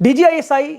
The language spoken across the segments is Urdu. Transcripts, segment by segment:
DGISI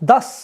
10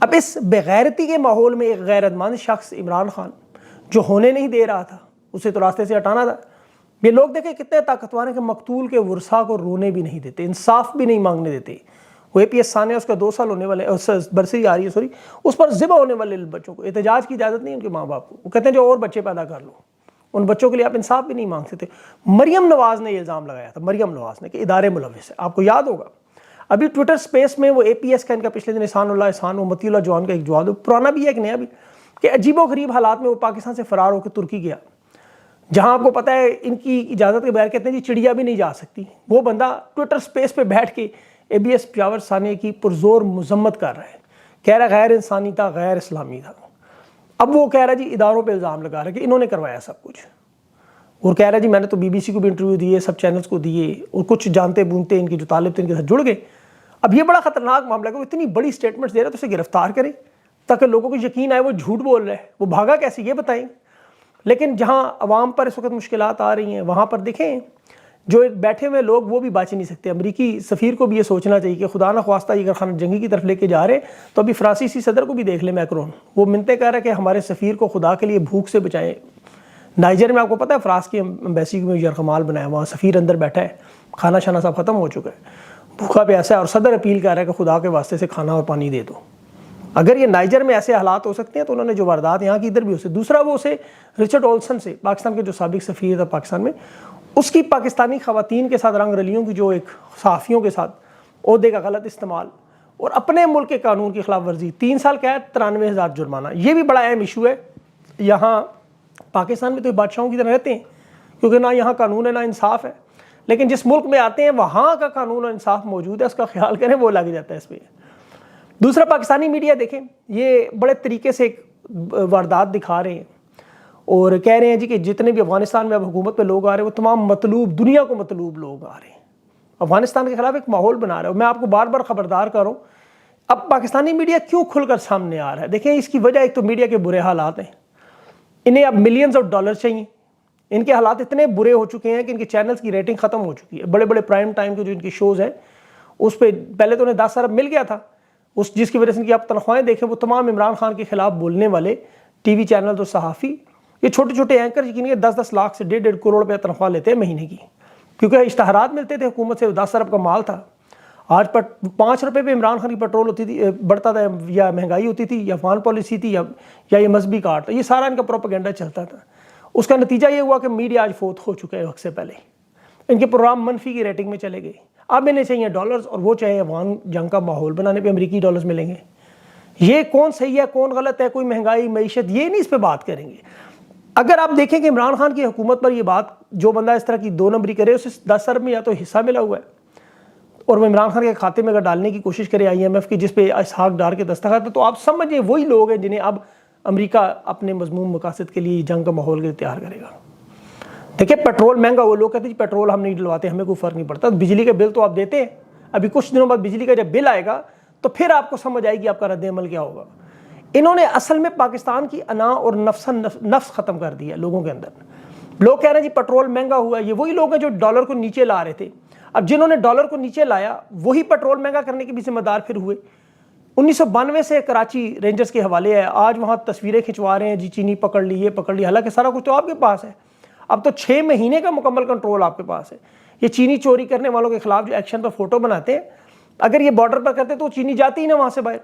اب اس بغیرتی کے ماحول میں ایک غیرت مند شخص عمران خان جو ہونے نہیں دے رہا تھا، اسے تو راستے سے ہٹانا تھا. یہ لوگ دیکھیں کتنے طاقتور ہیں کہ مقتول کے ورثاء کو رونے بھی نہیں دیتے، انصاف بھی نہیں مانگنے دیتے. وہ APS ثانیہ اس کا 2 سال ہونے والے برسی آ رہی ہے اس پر ذبح ہونے والے بچوں کو احتجاج کی اجازت نہیں ان کے ماں باپ کو. وہ کہتے ہیں جو اور بچے پیدا کر لو. ان بچوں کے لیے آپ انصاف بھی نہیں مانگ سکتے. مریم نواز نے یہ الزام لگایا تھا، مریم نواز نے، کہ ادارے ملوث ہے. آپ کو یاد ہوگا ابھی ٹویٹر سپیس میں وہ APS کا ان کا پچھلے دن احسان و متی اللہ جوان کا ایک جواب، پرانا بھی ہے ایک نیا بھی، کہ عجیب و غریب حالات میں وہ پاکستان سے فرار ہو کے ترکی گیا، جہاں آپ کو پتہ ہے ان کی اجازت کے بغیر کہتے ہیں جی چڑیا بھی نہیں جا سکتی. وہ بندہ ٹویٹر سپیس پہ بیٹھ کے ABS پشاور ثانیہ کی پرزور مذمت کر رہا ہے، کہہ رہا ہے غیر انسانی تھا، غیر اسلامی تھا. اب وہ کہہ رہا ہے جی اداروں پہ الزام لگا رہا ہے کہ انہوں نے کروایا سب کچھ، اور کہہ رہا ہے جی میں نے تو BBC کو بھی انٹرویو دیے، سب چینلز کو دیے، اور کچھ جانتے بونتے ان کے جو طالب تھے ان کے ساتھ جڑ گئے. اب یہ بڑا خطرناک معاملہ ہے کہ وہ اتنی بڑی سٹیٹمنٹس دے رہا ہے تو اسے گرفتار کریں تاکہ لوگوں کو یقین آئے وہ جھوٹ بول رہا ہے. وہ بھاگا کیسے یہ بتائیں. لیکن جہاں عوام پر اس وقت مشکلات آ رہی ہیں وہاں پر دیکھیں جو بیٹھے ہوئے لوگ وہ بھی بچ نہیں سکتے. امریکی سفیر کو بھی یہ سوچنا چاہیے کہ خدا نہ خواستہ اگر خانہ جنگی کی طرف لے کے جا رہے ہیں تو ابھی فرانسیسی صدر کو بھی دیکھ لیں، میکرون، وہ منتیں کہہ رہا ہے کہ ہمارے سفیر کو خدا کے لیے بھوک سے بچائیں. نائجر میں آپ کو پتہ ہے فرانس کی ایمبیسی میں یرغمال بنایا، وہاں سفیر اندر بیٹھا ہے، کھانا شانا سب ختم ہو چکا ہے، بھوکا پیاسا ہے، اور صدر اپیل کر رہا ہے کہ خدا کے واسطے سے کھانا اور پانی دے دو. اگر یہ نائجر میں ایسے حالات ہو سکتے ہیں تو انہوں نے جو واردات یہاں کی ادھر بھی ہو سکتے. دوسرا وہ اسے رچرڈ اولسن سے، پاکستان کے جو سابق سفیر تھا پاکستان میں، اس کی پاکستانی خواتین کے ساتھ رنگ رلیوں کی جو ایک صحافیوں کے ساتھ عہدے کا غلط استعمال اور اپنے ملک کے قانون کی خلاف ورزی، 3 سال قید 93,000 جرمانہ. یہ بھی بڑا اہم ایشو ہے. یہاں پاکستان میں تو بادشاہوں کی طرح رہتے ہیں کیونکہ نہ یہاں قانون ہے نہ انصاف ہے، لیکن جس ملک میں آتے ہیں وہاں کا قانون اور انصاف موجود ہے، اس کا خیال کریں، وہ لگ جاتا ہے اس پہ. دوسرا پاکستانی میڈیا دیکھیں یہ بڑے طریقے سے ایک واردات دکھا رہے ہیں اور کہہ رہے ہیں جی کہ جتنے بھی افغانستان میں اب حکومت پہ لوگ آ رہے ہیں وہ تمام مطلوب، دنیا کو مطلوب لوگ آ رہے ہیں. افغانستان کے خلاف ایک ماحول بنا رہا ہے. میں آپ کو بار بار خبردار کر رہا ہوں اب پاکستانی میڈیا کیوں کھل کر سامنے آ رہا ہے. دیکھیں اس کی وجہ ایک تو میڈیا کے برے حالات ہیں، انہیں اب ملینز آف ڈالر چاہیے. ان کے حالات اتنے برے ہو چکے ہیں کہ ان کے چینلز کی ریٹنگ ختم ہو چکی ہے. بڑے بڑے پرائم ٹائم کے جو ان کے شوز ہیں اس پہ پہلے تو انہیں 10 ارب مل گیا تھا، جس کی وجہ سے ان کی آپ تنخواہیں دیکھیں وہ تمام عمران خان کے خلاف بولنے والے ٹی وی چینل اور صحافی، یہ چھوٹے چھوٹے اینکر یقینی 10-10 لاکھ سے 1.5 کروڑ روپے تنخواہ لیتے ہیں مہینے کی، کیونکہ اشتہارات ملتے تھے حکومت سے، 10 ارب کا مال تھا. آج 5 روپے پہ عمران خان کی پیٹرول ہوتی تھی، بڑھتا تھا، یا مہنگائی ہوتی تھی، یا فان پالیسی تھی، یا یہ مذہبی کارڈ تھا. یہ سارا ان کا پروپیگنڈا چلتا تھا. اس کا نتیجہ یہ ہوا کہ میڈیا آج فوت ہو چکا ہے وقت سے پہلے. ان کے پروگرام منفی کی ریٹنگ میں چلے گئے. اب انہیں چاہیے ڈالرز اور وہ چاہے افغان جنگ کا ماحول بنانے پہ امریکی ڈالرز ملیں گے. یہ کون صحیح ہے کون غلط ہے، کوئی مہنگائی معیشت یہ نہیں اس پہ بات کریں گے. اگر آپ دیکھیں کہ عمران خان کی حکومت پر یہ بات جو بندہ اس طرح کی 2 نمبری کرے اسے 10 ارب میں یا تو حصہ ملا ہوا ہے اور وہ عمران خان کے کھاتے میں اگر ڈالنے کی کوشش کرے IMF کی جس پہ اسحاق ڈار کے دستخط ہے، تو آپ سمجھیں وہی لوگ ہیں جنہیں اب امریکہ اپنے مذموم مقاصد کے لیے جنگ کا ماحول کے تیار کرے گا. دیکھیں پیٹرول مہنگا، وہ لوگ کہتے ہیں پیٹرول ہم نہیں ڈلواتے، ہمیں کوئی فرق نہیں پڑتا. بجلی کا بل تو آپ دیتے ہیں، ابھی کچھ دنوں بعد بجلی کا جب بل آئے گا تو پھر آپ کو سمجھ آئے گی آپ کا رد عمل کیا ہوگا. انہوں نے اصل میں پاکستان کی انا اور نفس ختم کر دیا لوگوں کے اندر. لوگ کہہ رہے ہیں جی پیٹرول مہنگا ہوا، یہ وہی لوگ ہیں جو ڈالر کو نیچے لا رہے تھے. اب جنہوں نے ڈالر کو نیچے لایا وہی پیٹرول مہنگا کرنے کے بھی ذمہ دار پھر ہوئے. 1992 سے کراچی رینجرز کے حوالے ہے، آج وہاں تصویریں کھنچوا رہے ہیں جی چینی پکڑ لی، یہ پکڑ لی، حالانکہ سارا کچھ تو آپ کے پاس ہے. اب تو 6 مہینے کا مکمل کنٹرول آپ کے پاس ہے. یہ چینی چوری کرنے والوں کے خلاف جو ایکشن پر فوٹو بناتے ہیں، اگر یہ بارڈر پر کرتے تو چینی جاتی ہی نہ وہاں سے باہر،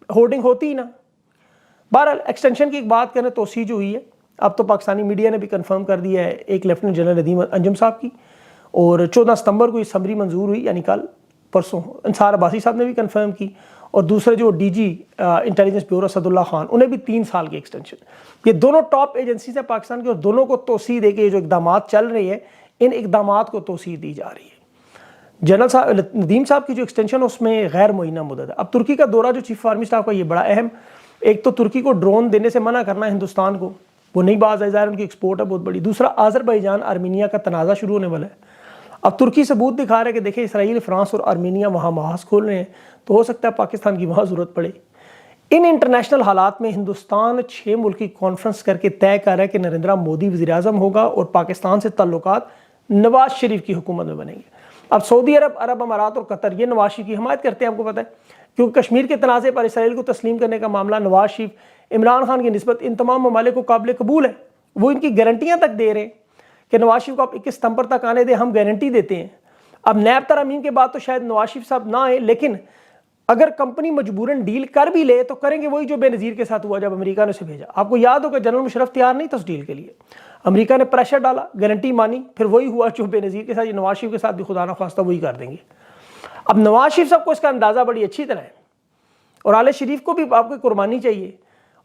ہورڈنگ ہوتی ہی نہ. بہرحال ایکسٹینشن کی ایک بات کریں، توسیع جو ہوئی ہے اب تو پاکستانی میڈیا نے بھی کنفرم کر دیا ہے ایک لیفٹیننٹ جنرل ندیم انجم صاحب کی، اور 14 ستمبر کو یہ سمری منظور ہوئی، یعنی کل پرسوں انصار عباسی صاحب نے بھی کنفرم کی، اور دوسرے جو DG انٹیلیجنس بیورو اسد اللہ خان انہیں بھی 3 سال کی ایکسٹینشن. یہ دونوں ٹاپ ایجنسیز ہیں پاکستان کی اور دونوں کو توسیع دے کے جو اقدامات چل رہے ہیں ان اقدامات کو توسیع دی جا رہی ہے. جنرل صاحب ندیم صاحب کی جو ایکسٹینشن اس میں غیر معینہ مدت ہے. اب ترکی کا دورہ جو چیف آرمی اسٹاف کا یہ بڑا اہم، ایک تو ترکی کو ڈرون دینے سے منع کرنا ہے ہندوستان کو، وہ نہیں باز ظاہر ان کی ایکسپورٹ ہے بہت بڑی. دوسرا آذربائیجان آرمینیا کا تنازع شروع ہونے والا ہے. اب ترکی ثبوت دکھا رہا ہے کہ دیکھیں اسرائیل، فرانس اور آرمینیا وہاں محاذ کھول رہے ہیں تو ہو سکتا ہے پاکستان کی وہاں ضرورت پڑے. ان انٹرنیشنل حالات میں ہندوستان 6 ملکی کانفرنس کر کے طے کر رہا ہے کہ نریندرا مودی وزیر اعظم ہوگا اور پاکستان سے تعلقات نواز شریف کی حکومت میں بنیں گے. اب سعودی عرب، عرب امارات اور قطر یہ نواز شریف کی حمایت کرتے ہیں، آپ کو پتہ ہے. کیونکہ کشمیر کے تنازع پر اسرائیل کو تسلیم کرنے کا معاملہ نواز شریف عمران خان کی نسبت ان تمام ممالک کو قابل قبول ہے. وہ ان کی گارنٹیاں تک دے رہے ہیں کہ نواز شریف کو آپ 21 ستمبر تک آنے دیں, ہم گارنٹی دیتے ہیں. اب نیب ترامیم کے بعد تو شاید نواز شریف صاحب نہ آئے, لیکن اگر کمپنی مجبوراً ڈیل کر بھی لے تو کریں گے وہی جو بے نظیر کے ساتھ ہوا جب امریکہ نے اسے بھیجا. آپ کو یاد ہوگا جنرل مشرف تیار نہیں تھا اس ڈیل کے لیے, امریکہ نے پریشر ڈالا, گارنٹی مانی, پھر وہی ہوا جو بے نظیر کے ساتھ, یہ نواز شریف کے ساتھ بھی خدا نہ خواستہ وہی کر دیں گے. اب نواز شریف صاحب کو اس کا اندازہ بڑی اچھی طرح ہے, اور آل شریف کو بھی آپ کو قربانی چاہیے,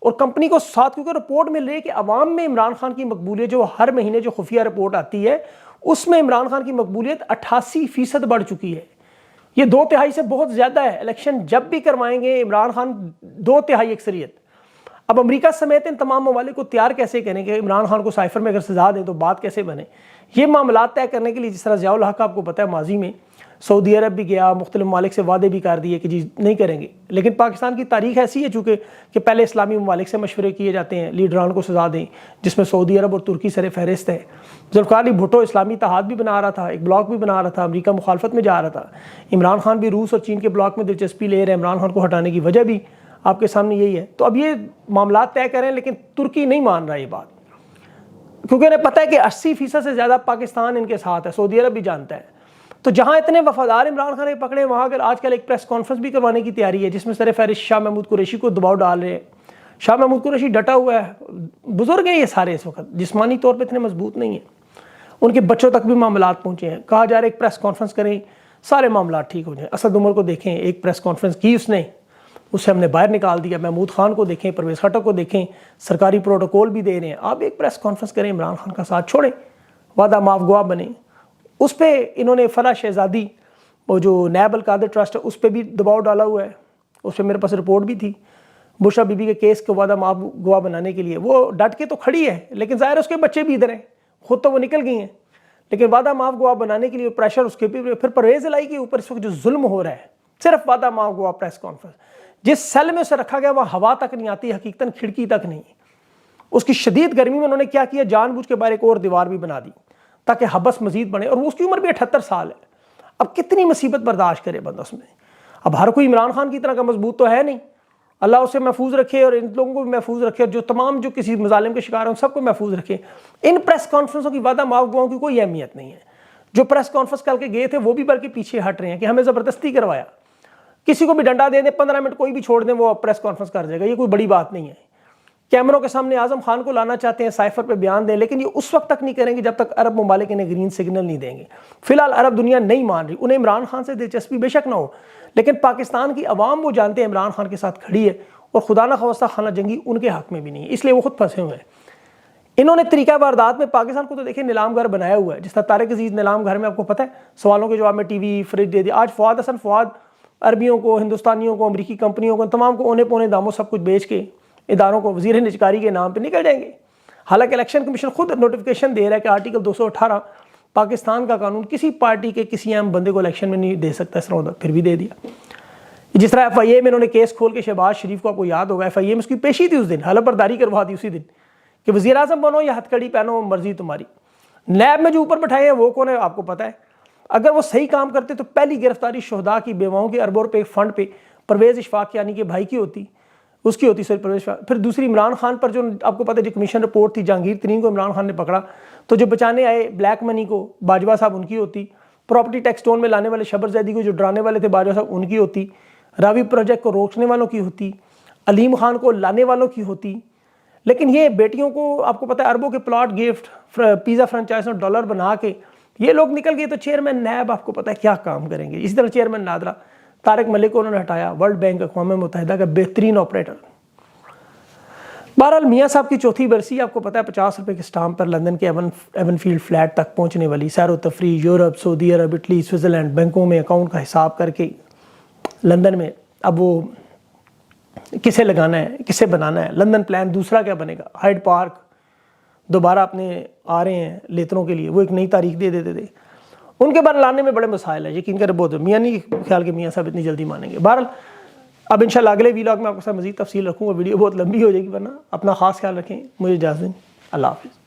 اور کمپنی کو ساتھ, کیونکہ رپورٹ مل رہی ہے کہ عوام میں عمران خان کی مقبولیت جو ہر مہینے جو خفیہ رپورٹ آتی ہے اس میں عمران خان کی مقبولیت 88% بڑھ چکی ہے. یہ 2/3 سے بہت زیادہ ہے. الیکشن جب بھی کروائیں گے عمران خان 2/3 اکثریت. اب امریکہ سمیت ان تمام ممالک کو تیار کیسے کریں کہ عمران خان کو سائفر میں اگر سزا دیں تو بات کیسے بنے. یہ معاملات طے کرنے کے لیے جس طرح ضیاء الحق آپ کو پتہ ہے ماضی میں سعودی عرب بھی گیا, مختلف ممالک سے وعدے بھی کر دیے کہ جی نہیں کریں گے, لیکن پاکستان کی تاریخ ایسی ہے چونکہ کہ پہلے اسلامی ممالک سے مشورے کیے جاتے ہیں لیڈران کو سزا دیں, جس میں سعودی عرب اور ترکی سر فہرست ہے. ذوالفقار علی بھٹو اسلامی اتحاد بھی بنا رہا تھا, ایک بلاک بھی بنا رہا تھا, امریکہ مخالفت میں جا رہا تھا. عمران خان بھی روس اور چین کے بلاک میں دلچسپی لے رہے ہیں, عمران خان کو ہٹانے کی وجہ بھی آپ کے سامنے یہی ہے. تو اب یہ معاملات طے کریں, لیکن ترکی نہیں مان رہا یہ بات, کیونکہ انہیں پتہ ہے کہ 80% سے زیادہ پاکستان ان کے ساتھ ہے, سعودی عرب بھی جانتا ہے. تو جہاں اتنے وفادار عمران خان نے پکڑے, وہاں اگر آج کل ایک پریس کانفرنس بھی کروانے کی تیاری ہے جس میں سر فہرست شاہ محمود قریشی کو دباؤ ڈال رہے ہیں. شاہ محمود قریشی ڈٹا ہوا ہے, بزرگ ہیں یہ سارے, اس وقت جسمانی طور پہ اتنے مضبوط نہیں ہیں, ان کے بچوں تک بھی معاملات پہنچے ہیں. کہا جا رہا ہے ایک پریس کانفرنس کریں سارے معاملات ٹھیک ہو جائیں. اسد عمر کو دیکھیں, ایک پریس کانفرنس کی اس نے, اس سے ہم نے باہر نکال دیا. محمود خان کو دیکھیں, پرویز خٹک کو دیکھیں, سرکاری پروٹوکول بھی دے رہے ہیں. آپ ایک پریس کانفرنس کریں, عمران خان کا ساتھ چھوڑیں, وعدہ معاف گواہ بنیں. اس پہ انہوں نے فرح شہزادی اور جو نیب القادر ٹرسٹ ہے اس پہ بھی دباؤ ڈالا ہوا ہے. اس پہ میرے پاس رپورٹ بھی تھی بشرا بی بی کے کیس کو وعدہ معاف گواہ بنانے کے لیے. وہ ڈٹ کے تو کھڑی ہے, لیکن ظاہر اس کے بچے بھی ادھر ہیں, خود تو وہ نکل گئی ہیں, لیکن وعدہ معاف گواہ بنانے کے لیے پریشر اس کے بھی. پھر پرویز الہی کے اوپر اس وقت جو ظلم ہو رہا ہے, صرف وعدہ معاف گواہ پریس کانفرنس, جس سیل میں اسے رکھا گیا وہاں ہوا تک نہیں آتی, حقیقتاً کھڑکی تک نہیں. اس کی شدید گرمی میں انہوں نے کیا کیا, جان بوجھ کے باہر ایک اور دیوار بھی بنا دی تاکہ حبس مزید بڑھے, اور اس کی عمر بھی 78 سال ہے. اب کتنی مصیبت برداشت کرے بندہ اس میں. اب ہر کوئی عمران خان کی طرح کا مضبوط تو ہے نہیں, اللہ اسے محفوظ رکھے اور ان لوگوں کو بھی محفوظ رکھے, اور جو تمام جو کسی مظالم کے شکار ہیں ان سب کو محفوظ رکھے. ان پریس کانفرنسوں کی وعدہ معاف گواہوں کی کوئی اہمیت نہیں ہے. جو پریس کانفرنس کر کے گئے تھے وہ بھی بلکہ پیچھے ہٹ رہے ہیں کہ ہمیں زبردستی کروایا. کسی کو بھی ڈنڈا دے دیں, 15 منٹ کوئی بھی چھوڑ دیں, وہ پریس کانفرنس کر جائے گا, یہ کوئی بڑی بات نہیں ہے. کیمروں کے سامنے اعظم خان کو لانا چاہتے ہیں, سائفر پہ بیان دیں, لیکن یہ اس وقت تک نہیں کریں گے جب تک عرب ممالک انہیں گرین سگنل نہیں دیں گے. فی الحال عرب دنیا نہیں مان رہی. انہیں عمران خان سے دلچسپی بے شک نہ ہو, لیکن پاکستان کی عوام وہ جانتے ہیں عمران خان کے ساتھ کھڑی ہے, اور خدا نہ خواستہ خانہ جنگی ان کے حق میں بھی نہیں ہے, اس لیے وہ خود پھنسے ہوئے ہیں. انہوں نے طریقہ واردات میں پاکستان کو تو دیکھیں نیلام گھر بنایا ہوا ہے, جس طرح طارق عزیز نیلام گھر میں آپ کو پتہ ہے سوالوں کے جواب میں ٹی وی فریج دے دیا. آج فواد حسن فواد عربیوں کو, ہندوستانیوں کو, امریکی کمپنیوں کو, تمام کو اونے پونے داموں سب کچھ بیچ کے اداروں کو وزیر نجکاری کے نام پہ نکل جائیں گے. حالانکہ الیکشن کمیشن خود نوٹیفیکیشن دے رہا ہے کہ آرٹیکل 218 پاکستان کا قانون کسی پارٹی کے کسی اہم بندے کو الیکشن میں نہیں دے سکتا, اس طرح پھر بھی دے دیا. جس طرح ایف آئی اے میں انہوں نے کیس کھول کے شہباز شریف کو, آپ کو یاد ہوگا ایف آئی اے میں اس کی پیشی تھی اس دن, حلف برداری کروا دی اسی دن کہ وزیر اعظم بنو یا ہتھ کڑی پہنو مرضی تمہاری. نیب میں جو اوپر بٹھائے ہیں وہ کون ہے آپ کو پتہ ہے. اگر وہ صحیح کام کرتے تو پہلی گرفتاری شہداء کی بیواؤں کے اربوں روپے فنڈ پہ پرویز اشفاق یعنی کہ بھائی کی ہوتی, اس کی ہوتی سر پرویز اشفاق. پھر دوسری عمران خان پر جو آپ کو پتہ ہے جو کمیشن رپورٹ تھی, جہانگیر ترین کو عمران خان نے پکڑا تو جو بچانے آئے بلیک منی کو باجوہ صاحب ان کی ہوتی, پراپرٹی ٹیکس ٹون میں لانے والے شبر زیدی کو جو ڈرانے والے تھے باجوہ صاحب ان کی ہوتی, راوی پروجیکٹ کو روکنے والوں کی ہوتی, علیم خان کو لانے والوں کی ہوتی. لیکن یہ بیٹیوں کو آپ کو پتہ ہے اربوں کے plot gift pizza franchise dollar بنا کے یہ لوگ نکل گئے, تو چیئرمین نیب آپ کو پتہ ہے کیا کام کریں گے. اسی طرح چیئرمین نادرا طارق ملک کو انہوں نے ہٹایا, ورلڈ بینک اقوام متحدہ کا بہترین آپریٹر. بہرحال میاں صاحب کی چوتھی برسی آپ کو پتہ ہے 50 روپے کے اسٹامپ پر لندن کے ایون فیلڈ فلیٹ تک پہنچنے والی, سیر و تفریح یورپ, سعودی عرب, اٹلی, سوئٹزرلینڈ, بینکوں میں اکاؤنٹ کا حساب کر کے لندن میں. اب وہ کسے لگانا ہے, کسے بنانا ہے, لندن پلان دوسرا کیا بنے گا, ہائیڈ پارک دوبارہ اپنے آ رہے ہیں لیتروں کے لیے, وہ ایک نئی تاریخ دے دیتے تھے. ان کے بعد لانے میں بڑے مسائل ہیں, یقین کرے بہت. میاں نہیں خیال کہ میاں صاحب اتنی جلدی مانیں گے. بہرحال اب انشاءاللہ اگلے ویلاگ میں آپ کے ساتھ مزید تفصیل رکھوں گا, ویڈیو بہت لمبی ہو جائے گی ورنہ. اپنا خاص خیال رکھیں, مجھے اجازت دیں, اللہ حافظ.